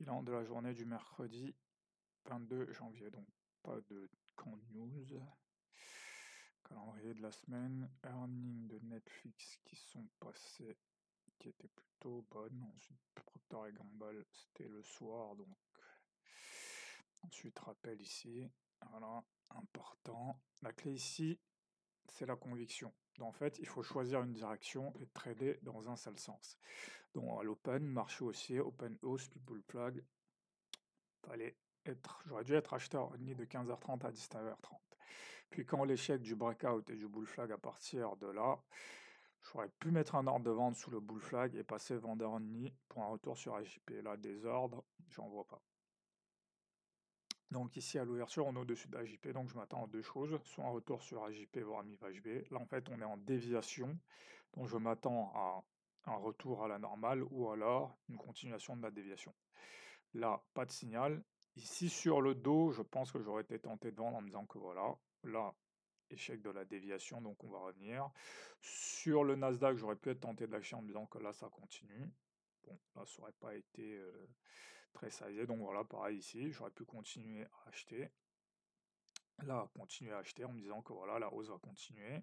Bilan de la journée du mercredi 22 janvier, donc pas de camp news. Calendrier de la semaine, earnings de Netflix qui sont passés, qui étaient plutôt bonnes. Ensuite, Procter & Gamble, c'était le soir, donc ensuite rappel ici. Voilà, important. La clé ici, c'est la conviction. Donc, en fait, il faut choisir une direction et trader dans un seul sens. Donc à l'open, marché haussier, open hausse, puis bull flag. J'aurais dû être acheteur only de 15h30 à 19h30. Puis quand l'échec du breakout et du bull flag à partir de là, j'aurais pu mettre un ordre de vente sous le bull flag et passer vendeur only pour un retour sur AJP. Là, des ordres, j'en vois pas. Donc ici à l'ouverture, on est au-dessus d'AJP, donc je m'attends à deux choses, soit un retour sur AJP voire MIV-HB. Là en fait on est en déviation, donc je m'attends à un retour à la normale ou alors une continuation de la déviation. Là, pas de signal. Ici sur le dos, je pense que j'aurais été tenté de vendre en me disant que voilà, là, échec de la déviation, donc on va revenir. Sur le Nasdaq, j'aurais pu être tenté de l'acheter en me disant que là, ça continue. Bon, là, ça n'aurait pas été très sizé, donc voilà, pareil ici, j'aurais pu continuer à acheter. Là, continuer à acheter en me disant que voilà, la hausse va continuer.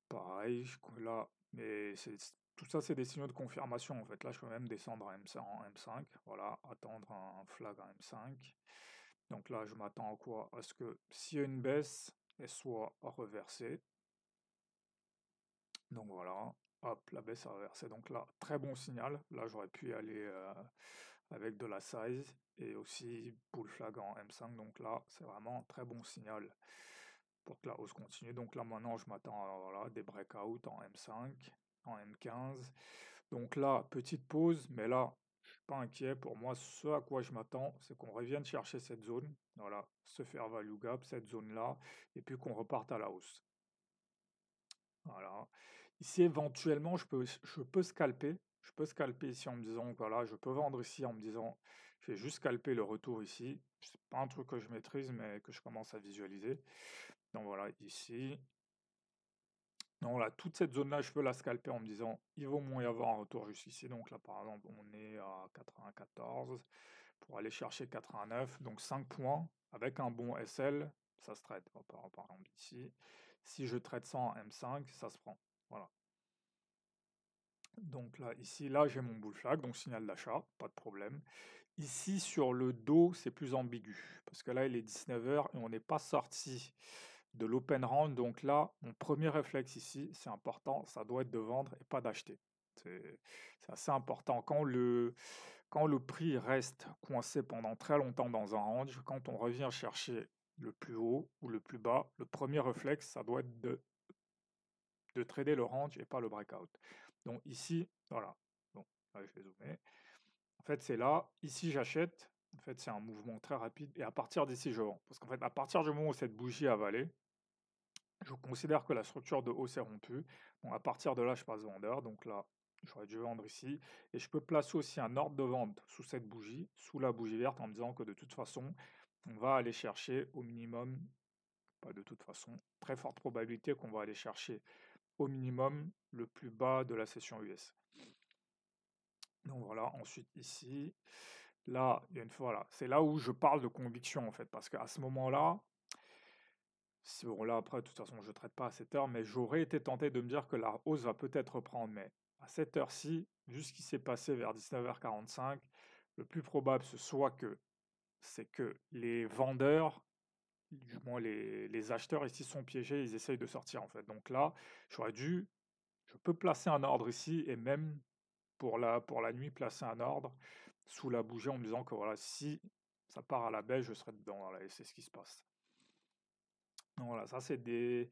Pareil, là, mais tout ça, c'est des signaux de confirmation en fait. Là, je peux même descendre en M5, voilà, attendre un flag en M5. Donc là, je m'attends à quoi? À ce que s'il y a une baisse, elle soit reversée. Donc voilà, hop, la baisse est reversée. Donc là, très bon signal. Là, j'aurais pu y aller avec de la size et aussi pull flag en M5. Donc là, c'est vraiment un très bon signal pour que la hausse continue. Donc là, maintenant, je m'attends à voilà, des breakouts en M5, en M15. Donc là, petite pause, mais là, je suis pas inquiet. Pour moi, ce à quoi je m'attends, c'est qu'on revienne chercher cette zone, voilà, se faire value gap, cette zone-là, et puis qu'on reparte à la hausse. Voilà. Ici, éventuellement, je peux scalper. Je peux scalper ici en me disant, voilà, je peux vendre ici en me disant, je vais juste scalper le retour ici. C'est pas un truc que je maîtrise, mais que je commence à visualiser. Donc voilà, ici. Donc voilà, toute cette zone-là, je peux la scalper en me disant, il vaut moins y avoir un retour jusqu'ici. Donc là, par exemple, on est à 94 pour aller chercher 89. Donc 5 points avec un bon SL, ça se trade. Par exemple, ici, si je trade ça en M5, ça se prend. Voilà. Donc là, ici, là, j'ai mon bull flag, donc signal d'achat, pas de problème. Ici, sur le dos, c'est plus ambigu, parce que là, il est 19h et on n'est pas sorti de l'open round. Donc là, mon premier réflexe ici, c'est important, ça doit être de vendre et pas d'acheter. C'est assez important. Quand le prix reste coincé pendant très longtemps dans un range, quand on revient chercher le plus haut ou le plus bas, le premier réflexe, ça doit être de trader le range et pas le breakout. Donc ici, voilà. Bon, là, je vais zoomer. En fait, c'est là. Ici, j'achète. En fait, c'est un mouvement très rapide. Et à partir d'ici, je vends. Parce qu'en fait, à partir du moment où cette bougie a avalé, je considère que la structure de hausse est rompue. Donc à partir de là, je passe vendeur. Donc là, j'aurais dû vendre ici. Et je peux placer aussi un ordre de vente sous cette bougie, sous la bougie verte, en me disant que de toute façon, on va aller chercher au minimum, pas de toute façon, très forte probabilité qu'on va aller chercher au minimum le plus bas de la session US. Donc voilà, ensuite ici, là, il y a une fois, voilà, c'est là où je parle de conviction en fait, parce qu'à ce moment-là, bon là après, de toute façon, je ne traite pas à cette heure, mais j'aurais été tenté de me dire que la hausse va peut-être reprendre, mais à cette heure-ci, vu ce qui s'est passé vers 19h45, le plus probable c'est que les vendeurs, du moins les acheteurs ici sont piégés, ils essayent de sortir en fait. Donc là, je peux placer un ordre ici et même pour la nuit, placer un ordre sous la bougie en me disant que voilà, si ça part à la baisse, je serai dedans. Voilà, et c'est ce qui se passe. Donc voilà, ça c'est des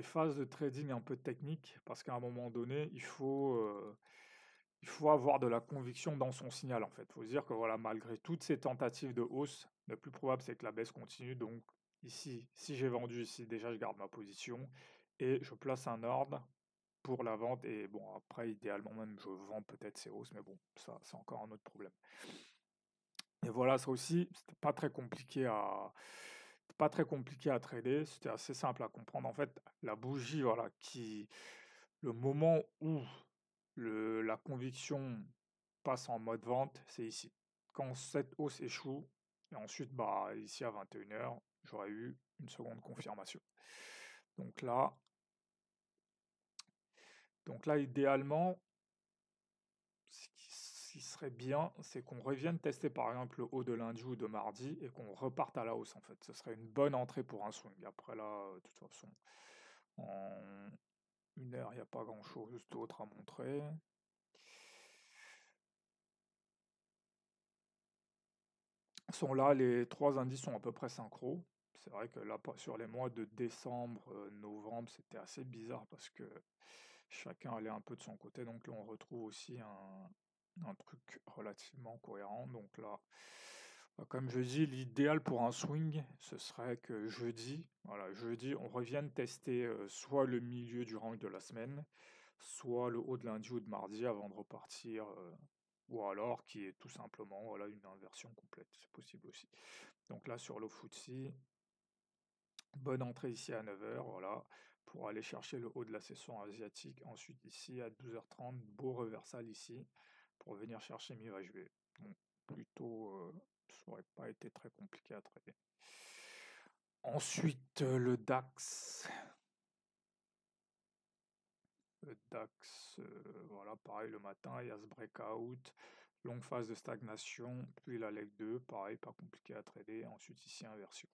phases de trading un peu techniques parce qu'à un moment donné, il faut avoir de la conviction dans son signal en fait. Il faut se dire que voilà, malgré toutes ces tentatives de hausse, le plus probable c'est que la baisse continue. Donc ici, si j'ai vendu ici, déjà je garde ma position et je place un ordre pour la vente. Et bon, après, idéalement même, je vends peut-être ces hausses, mais bon, ça, c'est encore un autre problème. Et voilà, ça aussi, pas très compliqué à trader, c'était assez simple à comprendre. En fait, la bougie, voilà, le moment où la conviction passe en mode vente, c'est ici. Quand cette hausse échoue, et ensuite, bah, ici à 21 h, j'aurais eu une seconde confirmation. Donc là, idéalement, ce qui serait bien, c'est qu'on revienne tester par exemple le haut de lundi ou de mardi et qu'on reparte à la hausse en fait. Ce serait une bonne entrée pour un swing. Après là, de toute façon, en 1 heure, il n'y a pas grand-chose d'autre à montrer. Sont là, les trois indices sont à peu près synchro. C'est vrai que là, sur les mois de décembre, novembre, c'était assez bizarre parce que chacun allait un peu de son côté. Donc là, on retrouve aussi un truc relativement cohérent. Donc là, comme je dis, l'idéal pour un swing, ce serait que jeudi, voilà, jeudi, on revienne tester soit le milieu du range de la semaine, soit le haut de lundi ou de mardi avant de repartir, ou alors qui est tout simplement voilà, une inversion complète, c'est possible aussi. Donc là sur le FTSE, bonne entrée ici à 9 h, voilà, pour aller chercher le haut de la session asiatique. Ensuite ici à 12 h 30, beau reversal ici, pour venir chercher mi-USD. Donc plutôt, ça n'aurait pas été très compliqué à trader. Ensuite le DAX. Le DAX, voilà, pareil le matin, il y a ce breakout, longue phase de stagnation, puis la leg 2, pareil, pas compliqué à trader, ensuite ici inversion.